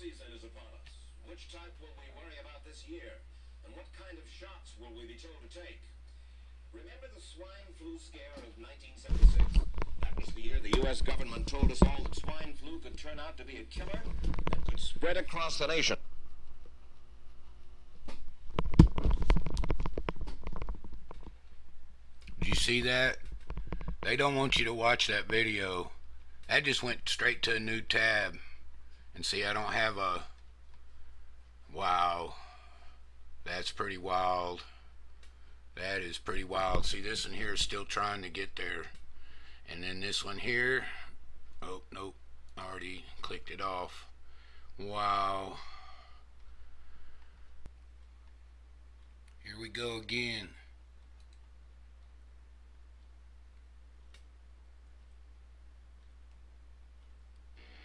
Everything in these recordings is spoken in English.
season is upon us. Which type will we worry about this year? And what kind of shots will we be told to take? Remember the swine flu scare of 1976? That was the year the U.S. government told us all that swine flu could turn out to be a killer that could spread across the nation. Did you see that? They don't want you to watch that video. That just went straight to a new tab. And see, I don't have a... Wow. That's pretty wild. That is pretty wild. See, this one here is still trying to get there. And then this one here... Oh, nope. I already clicked it off. Wow. Here we go again.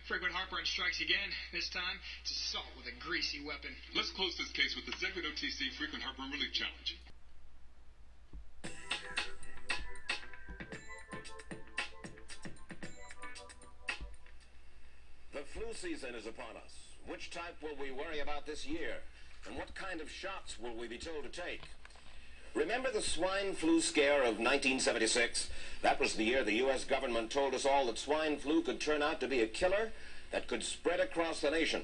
Frequent heartburn strikes again. This time, it's assault with a greasy weapon. Let's close this case with the Zegbit OTC Frequent Heartburn Relief Challenge. The flu season is upon us. Which type will we worry about this year? And what kind of shots will we be told to take? Remember the swine flu scare of 1976? That was the year the U.S. government told us all that swine flu could turn out to be a killer that could spread across the nation.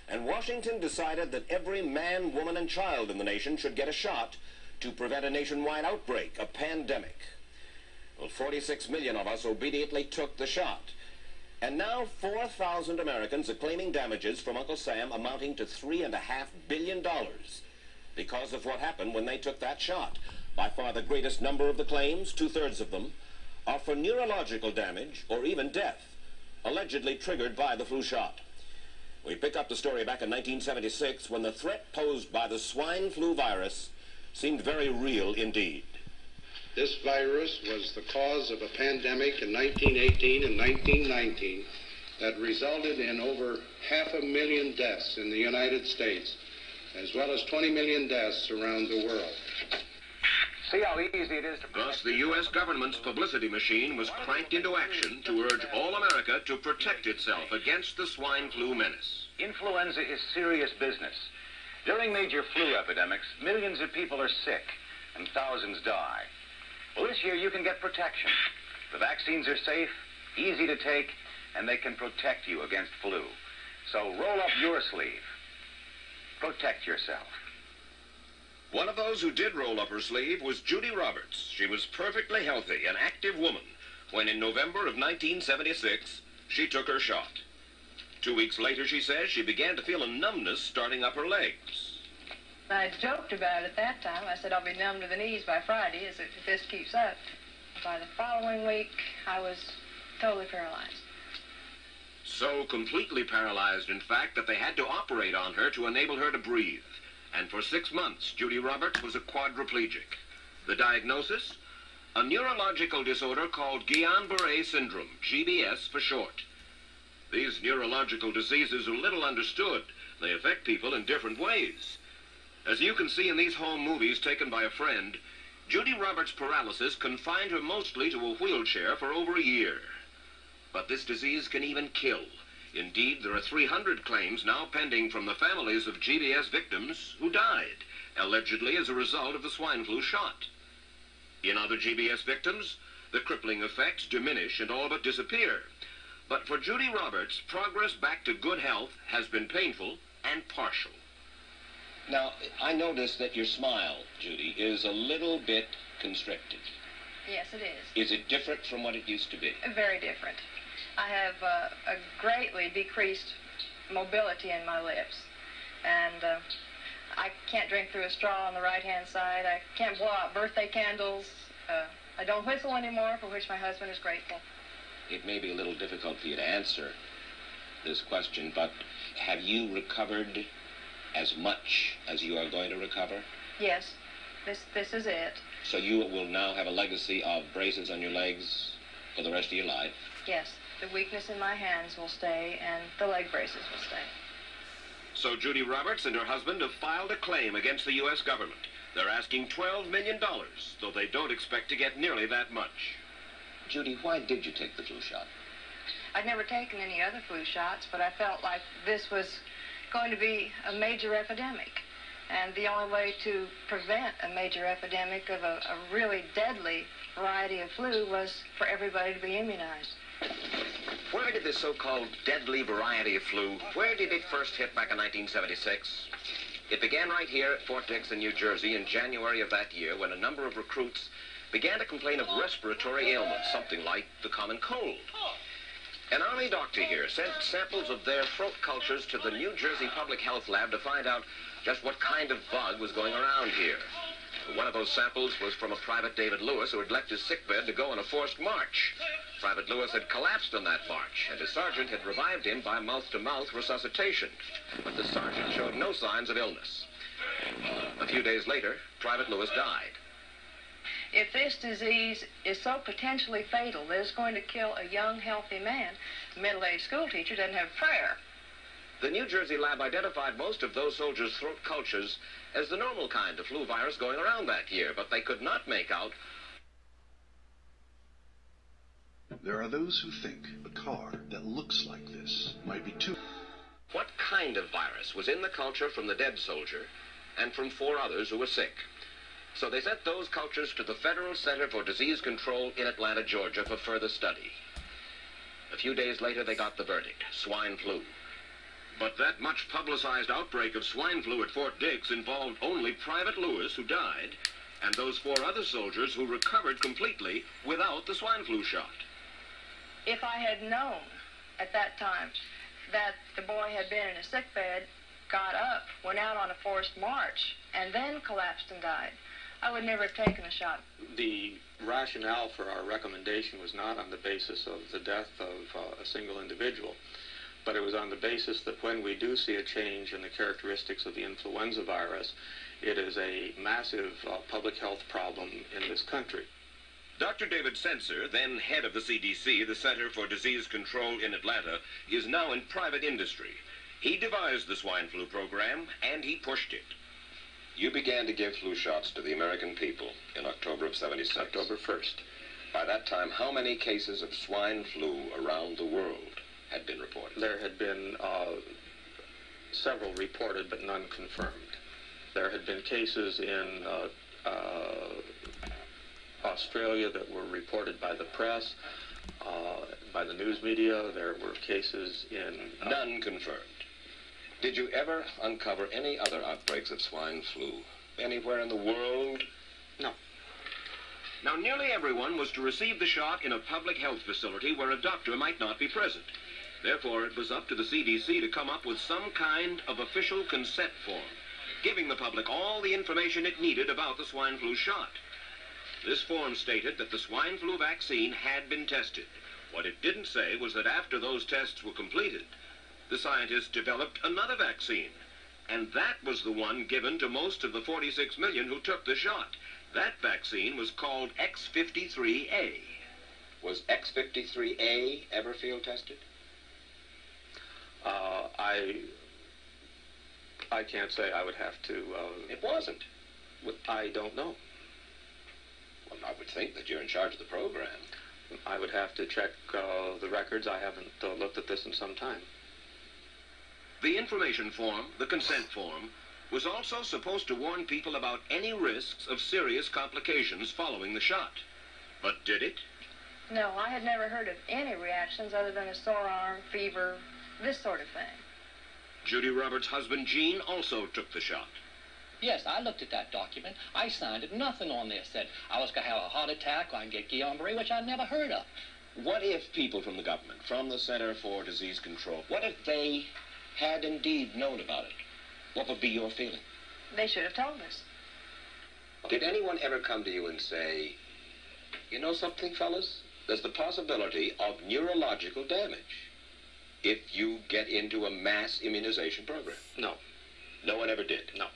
And Washington decided that every man, woman, and child in the nation should get a shot to prevent a nationwide outbreak, a pandemic. Well, 46 million of us obediently took the shot. And now 4,000 Americans are claiming damages from Uncle Sam amounting to $3.5 billion. Because of what happened when they took that shot. By far the greatest number of the claims, 2/3 of them, are for neurological damage or even death, allegedly triggered by the flu shot. We pick up the story back in 1976 when the threat posed by the swine flu virus seemed very real indeed. This virus was the cause of a pandemic in 1918 and 1919 that resulted in over 500,000 deaths in the United States, as well as 20 million deaths around the world. See how easy it is to... Thus, the U.S. government's publicity machine was cranked into action to urge all America to protect itself against the swine flu menace. Influenza is serious business. During major flu epidemics, millions of people are sick and thousands die. Well, this year you can get protection. The vaccines are safe, easy to take, and they can protect you against flu. So roll up your sleeve. Protect yourself. One of those who did roll up her sleeve was Judy Roberts. She was perfectly healthy, an active woman, when in November of 1976, she took her shot. 2 weeks later, she says, she began to feel a numbness starting up her legs. I joked about it that time. I said I'll be numb to the knees by Friday if this keeps up. By the following week, I was totally paralyzed. So completely paralyzed, in fact, that they had to operate on her to enable her to breathe. And for 6 months, Judy Roberts was a quadriplegic. The diagnosis? A neurological disorder called Guillain-Barré syndrome, GBS for short. These neurological diseases are little understood. They affect people in different ways. As you can see in these home movies taken by a friend, Judy Roberts' paralysis confined her mostly to a wheelchair for over a year. But this disease can even kill. Indeed, there are 300 claims now pending from the families of GBS victims who died, allegedly as a result of the swine flu shot. In other GBS victims, the crippling effects diminish and all but disappear. But for Judy Roberts, progress back to good health has been painful and partial. Now, I notice that your smile, Judy, is a little bit constricted. Yes, it is. Is it different from what it used to be? Very different. I have a greatly decreased mobility in my lips. And I can't drink through a straw on the right-hand side. I can't blow out birthday candles. I don't whistle anymore, for which my husband is grateful. It may be a little difficult for you to answer this question, but have you recovered as much as you are going to recover? Yes, this is it. So you will now have a legacy of braces on your legs for the rest of your life? Yes, the weakness in my hands will stay, and the leg braces will stay. So Judy Roberts and her husband have filed a claim against the U.S. government. They're asking $12 million, though they don't expect to get nearly that much. Judy, why did you take the flu shot? I'd never taken any other flu shots, but I felt like this was going to be a major epidemic. And the only way to prevent a major epidemic of a really deadly variety of flu was for everybody to be immunized. Where did this so-called deadly variety of flu, where did it first hit back in 1976? It began right here at Fort Dix in New Jersey in January of that year when a number of recruits began to complain of respiratory ailments, something like the common cold. An Army doctor here sent samples of their throat cultures to the New Jersey Public Health Lab to find out just what kind of bug was going around here. One of those samples was from a Private David Lewis who had left his sickbed to go on a forced march. Private Lewis had collapsed on that march, and his sergeant had revived him by mouth-to-mouth resuscitation. But the sergeant showed no signs of illness. A few days later, Private Lewis died. If this disease is so potentially fatal that it's going to kill a young, healthy man, a middle-aged school teacher doesn't have prayer. The New Jersey lab identified most of those soldiers' throat cultures as the normal kind of flu virus going around that year, but they could not make out. There are those who think a car that looks like this might be too... What kind of virus was in the culture from the dead soldier and from 4 others who were sick? So they sent those cultures to the Federal Center for Disease Control in Atlanta, Georgia for further study. A few days later, they got the verdict: swine flu. But that much publicized outbreak of swine flu at Fort Dix involved only Private Lewis, who died, and those 4 other soldiers who recovered completely without the swine flu shot. If I had known at that time that the boy had been in a sickbed, got up, went out on a forced march, and then collapsed and died, I would never have taken a shot. The rationale for our recommendation was not on the basis of the death of a single individual, but it was on the basis that when we do see a change in the characteristics of the influenza virus, it is a massive public health problem in this country. Dr. David Senser, then head of the CDC, the Center for Disease Control in Atlanta, is now in private industry. He devised the swine flu program, and he pushed it. You began to give flu shots to the American people in October of '76. October 1st. By that time, how many cases of swine flu around the world had been reported? There had been several reported, but none confirmed. There had been cases in Australia that were reported by the press, by the news media. There were cases in... None confirmed. Did you ever uncover any other outbreaks of swine flu anywhere in the world? No. Now, nearly everyone was to receive the shot in a public health facility where a doctor might not be present. Therefore, it was up to the CDC to come up with some kind of official consent form, giving the public all the information it needed about the swine flu shot. This form stated that the swine flu vaccine had been tested. What it didn't say was that after those tests were completed, the scientists developed another vaccine, and that was the one given to most of the 46 million who took the shot. That vaccine was called X53A. Was X53A ever field tested? I can't say. I would have to... It wasn't. I don't know. Well, I would think that you're in charge of the program. I would have to check the records. I haven't looked at this in some time. The information form, the consent form, was also supposed to warn people about any risks of serious complications following the shot. But did it? No, I had never heard of any reactions other than a sore arm, fever, this sort of thing. Judy Roberts' husband, Gene, also took the shot. Yes, I looked at that document. I signed it. Nothing on there said I was going to have a heart attack or I can get Guillain-Barré, which I'd never heard of. What if people from the government, from the Center for Disease Control, what if they had indeed known about it? What would be your feeling? They should have told us. Did anyone ever come to you and say, you know something, fellas? There's the possibility of neurological damage if you get into a mass immunization program? No. No one ever did? No.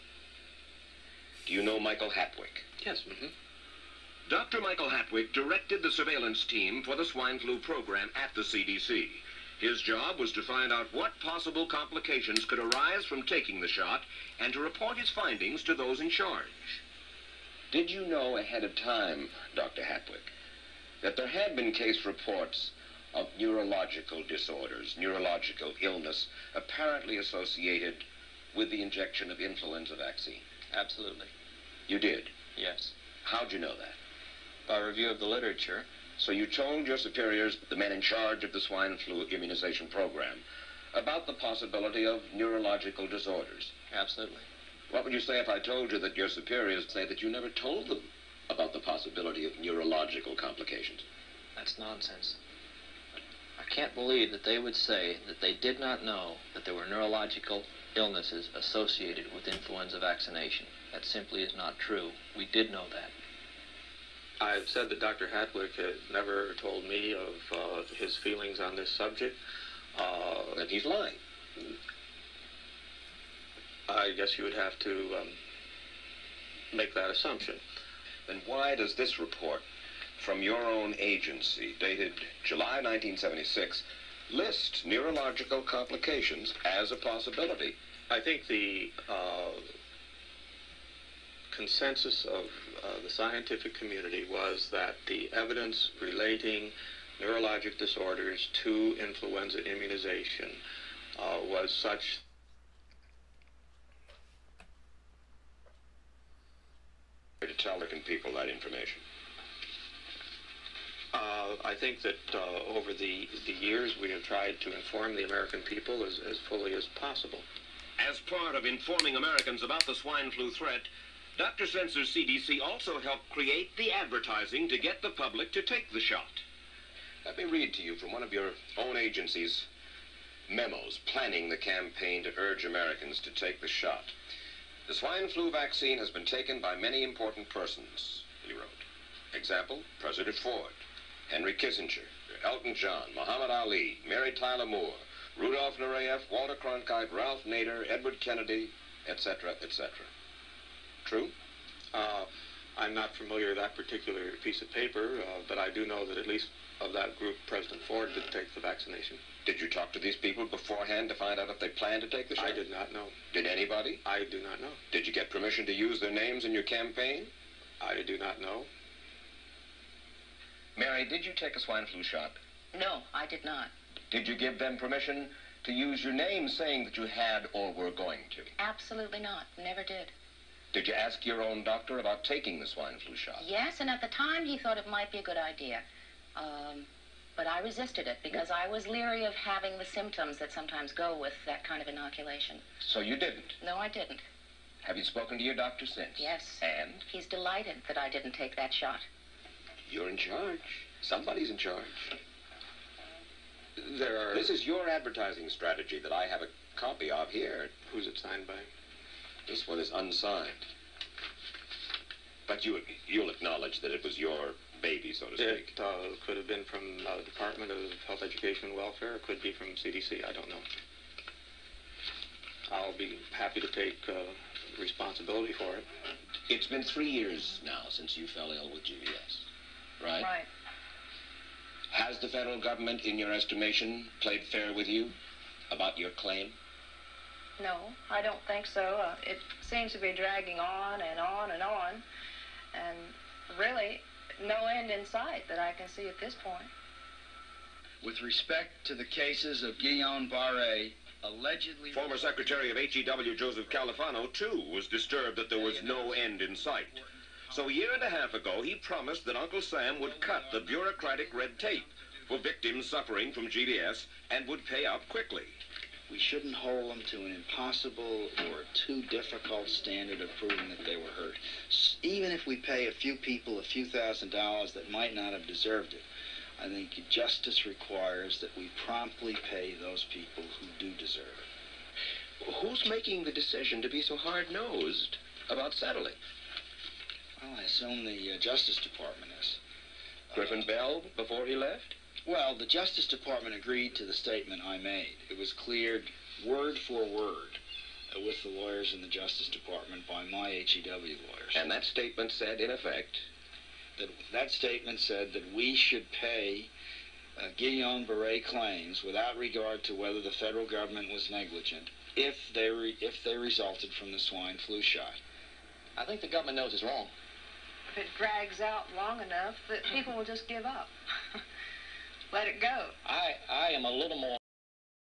Do you know Michael Hapwick? Yes. Mm-hmm. Dr. Michael Hapwick directed the surveillance team for the swine flu program at the CDC. His job was to find out what possible complications could arise from taking the shot and to report his findings to those in charge. Did you know ahead of time, Dr. Hapwick, that there had been case reports of neurological disorders, neurological illness, apparently associated with the injection of influenza vaccine? Absolutely. You did? Yes. How'd you know that? By review of the literature. So you told your superiors, the men in charge of the swine flu immunization program, about the possibility of neurological disorders? Absolutely. What would you say if I told you that your superiors say that you never told them about the possibility of neurological complications? That's nonsense. I can't believe that they would say that they did not know that there were neurological illnesses associated with influenza vaccination. That simply is not true. We did know that. I've said that Dr. Hatwick had never told me of his feelings on this subject. That he's lying. I guess you would have to make that assumption. Then why does this report from your own agency, dated July 1976, list neurological complications as a possibility? I think the consensus of the scientific community was that the evidence relating neurologic disorders to influenza immunization was such to tell the people that information. I think that over the years we have tried to inform the American people as fully as possible. As part of informing Americans about the swine flu threat, Dr. Sensor's CDC also helped create the advertising to get the public to take the shot. Let me read to you from one of your own agency's memos planning the campaign to urge Americans to take the shot. The swine flu vaccine has been taken by many important persons, he wrote. Example, President Ford, Henry Kissinger, Elton John, Muhammad Ali, Mary Tyler Moore, Rudolph Nureyev, Walter Cronkite, Ralph Nader, Edward Kennedy, etc., etc. True? I'm not familiar with that particular piece of paper, but I do know that at least of that group, President Ford did take the vaccination. Did you talk to these people beforehand to find out if they planned to take the shot? I did not know. Did anybody? I do not know. Did you get permission to use their names in your campaign? I do not know. Mary, did you take a swine flu shot? No, I did not. Did you give them permission to use your name saying that you had or were going to? Absolutely not. Never did. Did you ask your own doctor about taking the swine flu shot? Yes, and at the time he thought it might be a good idea. But I resisted it because I was leery of having the symptoms that sometimes go with that kind of inoculation. So you didn't? No, I didn't. Have you spoken to your doctor since? Yes. And? He's delighted that I didn't take that shot. You're in charge. Somebody's in charge. This is your advertising strategy that I have a copy of here. Who's it signed by? This one is unsigned. But you'll acknowledge that it was your baby, so to speak. It could have been from the Department of Health, Education, and Welfare. It could be from CDC. I don't know. I'll be happy to take responsibility for it. It's been 3 years now since you fell ill with GBS, right? Right. Has the federal government, in your estimation, played fair with you about your claim? No, I don't think so. It seems to be dragging on and on and on. And really, no end in sight that I can see at this point. With respect to the cases of Guillain-Barré, allegedly... Former Secretary of HEW Joseph Califano, too, was disturbed that there was no end in sight. So a year and a half ago, he promised that Uncle Sam would cut the bureaucratic red tape for victims suffering from GBS and would pay up quickly. We shouldn't hold them to an impossible or too difficult standard of proving that they were hurt. Even if we pay a few people a few $1,000s that might not have deserved it, I think justice requires that we promptly pay those people who do deserve it. Who's making the decision to be so hard-nosed about settling? Well, I assume the Justice Department is. Griffin Bell before he left? Well, the Justice Department agreed to the statement I made. It was cleared word for word with the lawyers in the Justice Department by my HEW lawyers. And that statement said, in effect? That statement said that we should pay Guillain-Barré claims without regard to whether the federal government was negligent if they resulted from the swine flu shot. I think the government knows it's wrong. If it drags out long enough, that people will just give up. let it go. I am a little more